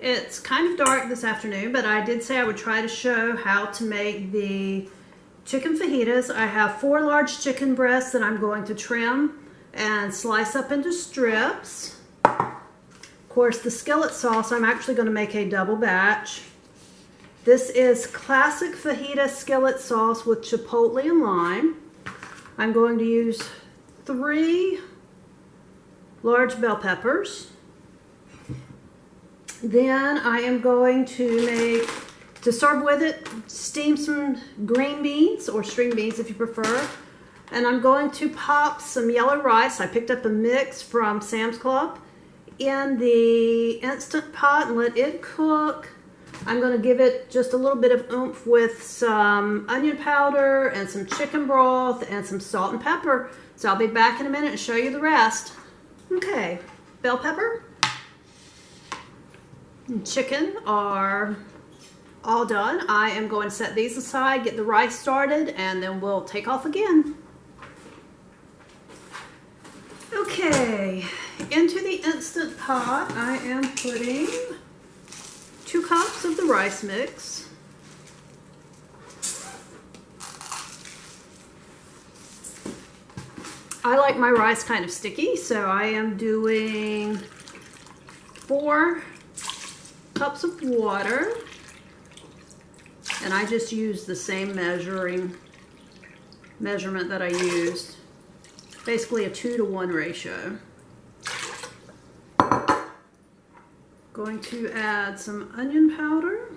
It's kind of dark this afternoon, but I did say I would try to show how to make the chicken fajitas. I have 4 large chicken breasts that I'm going to trim and slice up into strips. Of course, the skillet sauce, I'm actually going to make a double batch. This is classic fajita skillet sauce with chipotle and lime. I'm going to use 3 large bell peppers. Then I am going to serve with it, steam some green beans or string beans if you prefer. And I'm going to pop some yellow rice. I picked up a mix from Sam's Club in the Instant Pot and let it cook. I'm going to give it just a little bit of oomph with some onion powder and some chicken broth and some salt and pepper. So I'll be back in a minute and show you the rest. Okay, bell pepper and chicken are all done. I am going to set these aside, get the rice started, and then we'll take off again. Okay, into the Instant Pot, I am putting 2 cups of the rice mix. I like my rice kind of sticky, so I am doing 4 cups of water, and I just used the same measurement that I used, basically a 2-to-1 ratio. Going to add some onion powder,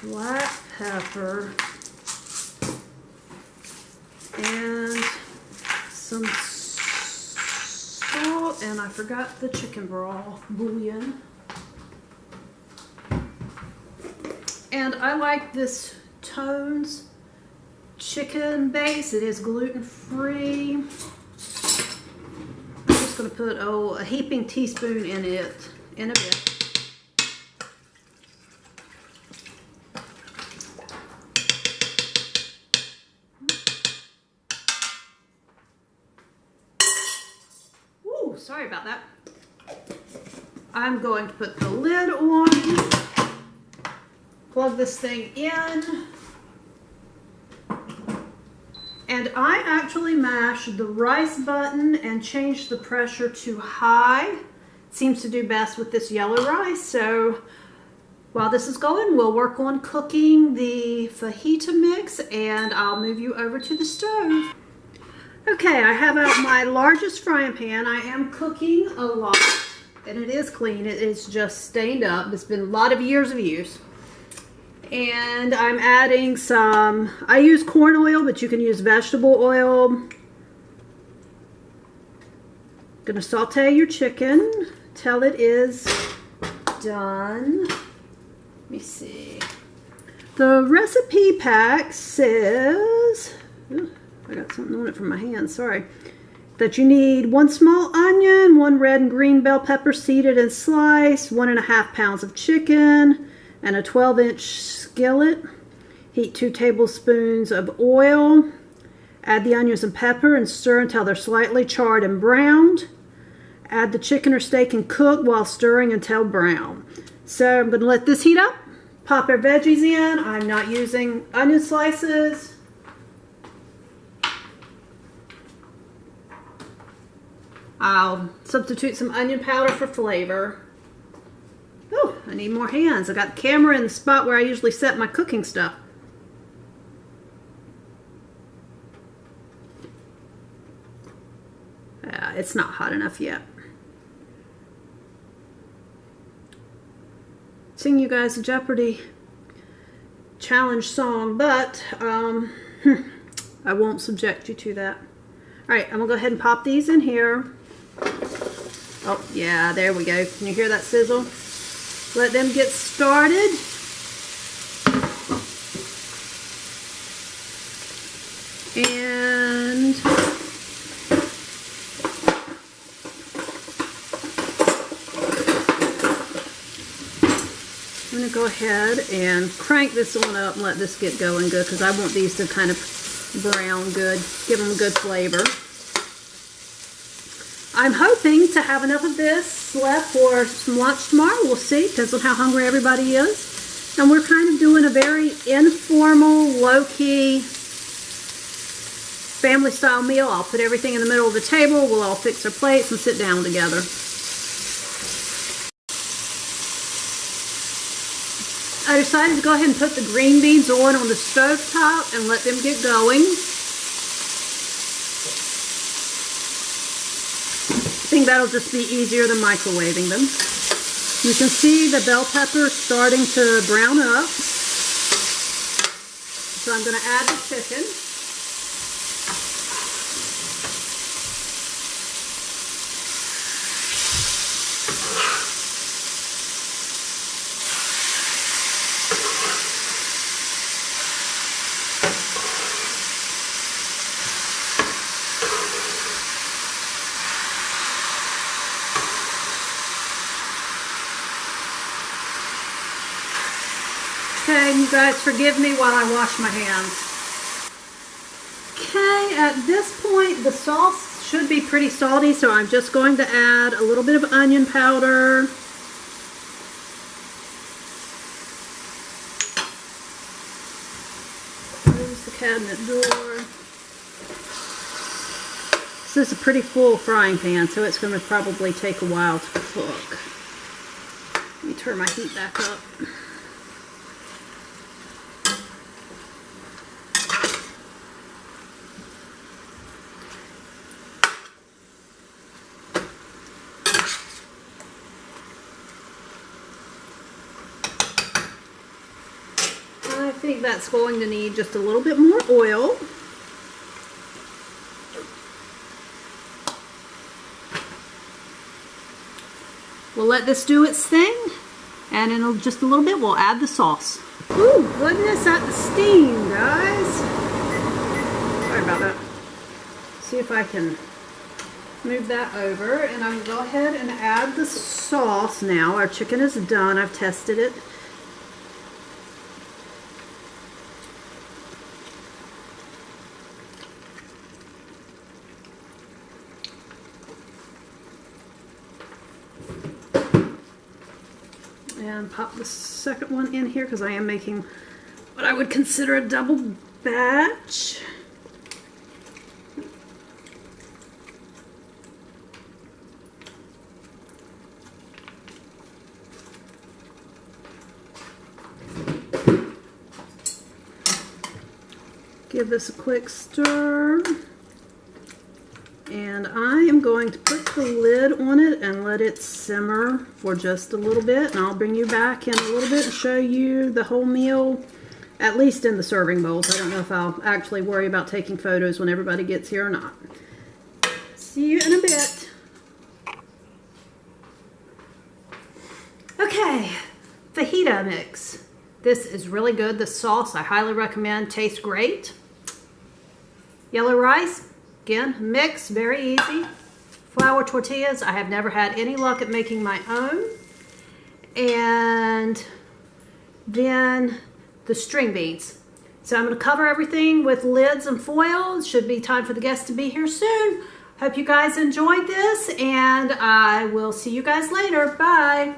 black pepper, and some salt, and I forgot the chicken broth bouillon. And I like this Tones chicken base. It is gluten-free. I'm just going to put a heaping teaspoon in it in a bit. Ooh, sorry about that. I'm going to put the lid on, plug this thing in. And I actually mashed the rice button and changed the pressure to high. It seems to do best with this yellow rice. So while this is going, we'll work on cooking the fajita mix, and I'll move you over to the stove. Okay, I have out my largest frying pan. I am cooking a lot, and it is clean. It is just stained up. It's been a lot of years of use. And I'm adding some, I use corn oil, but you can use vegetable oil. Gonna saute your chicken till it is done. Let me see. The recipe pack says, ooh, I got something on it from my hand, sorry. That you need 1 small onion, 1 red and green bell pepper seeded and sliced, 1.5 pounds of chicken, and a 12-inch skillet. Heat 2 tablespoons of oil. Add the onions and pepper and stir until they're slightly charred and browned. Add the chicken or steak and cook while stirring until brown. So I'm going to let this heat up. Pop our veggies in. I'm not using onion slices. I'll substitute some onion powder for flavor. Oh, I need more hands. I got the camera in the spot where I usually set my cooking stuff. It's not hot enough yet. Sing you guys a Jeopardy challenge song, but I won't subject you to that. Alright, I'm going to go ahead and pop these in here. Oh, yeah, there we go. Can you hear that sizzle? Let them get started. And I'm going to go ahead and crank this one up and let this get going good, because I want these to kind of brown good, give them a good flavor. I'm hoping to have enough of this left for some lunch tomorrow. We'll see, depends on how hungry everybody is. And we're kind of doing a very informal, low-key, family-style meal. I'll put everything in the middle of the table. We'll all fix our plates and sit down together. I decided to go ahead and put the green beans on the stove top and let them get going. I think that'll just be easier than microwaving them. You can see the bell peppers starting to brown up. So I'm going to add the chicken. Okay, you guys forgive me while I wash my hands. Okay, at this point the sauce should be pretty salty, so I'm just going to add a little bit of onion powder. Close the cabinet door. This is a pretty full frying pan, so it's going to probably take a while to cook. Let me turn my heat back up. I think that's going to need just a little bit more oil. We'll let this do its thing, and in just a little bit we'll add the sauce. Ooh, goodness, at the steam, guys. Sorry about that. See if I can move that over, and I'm going to go ahead and add the sauce now. Our chicken is done. I've tested it. And pop the second one in here because I am making what I would consider a double batch. Give this a quick stir. And I am going to put the lid on it and let it simmer for just a little bit. And I'll bring you back in a little bit and show you the whole meal, at least in the serving bowls. I don't know if I'll actually worry about taking photos when everybody gets here or not. See you in a bit. Okay, fajita mix. This is really good. The sauce I highly recommend. Tastes great. Yellow rice. Again, mix, very easy. Flour tortillas, I have never had any luck at making my own. And then the string beans. So I'm going to cover everything with lids and foil. It should be time for the guests to be here soon. Hope you guys enjoyed this, and I will see you guys later. Bye.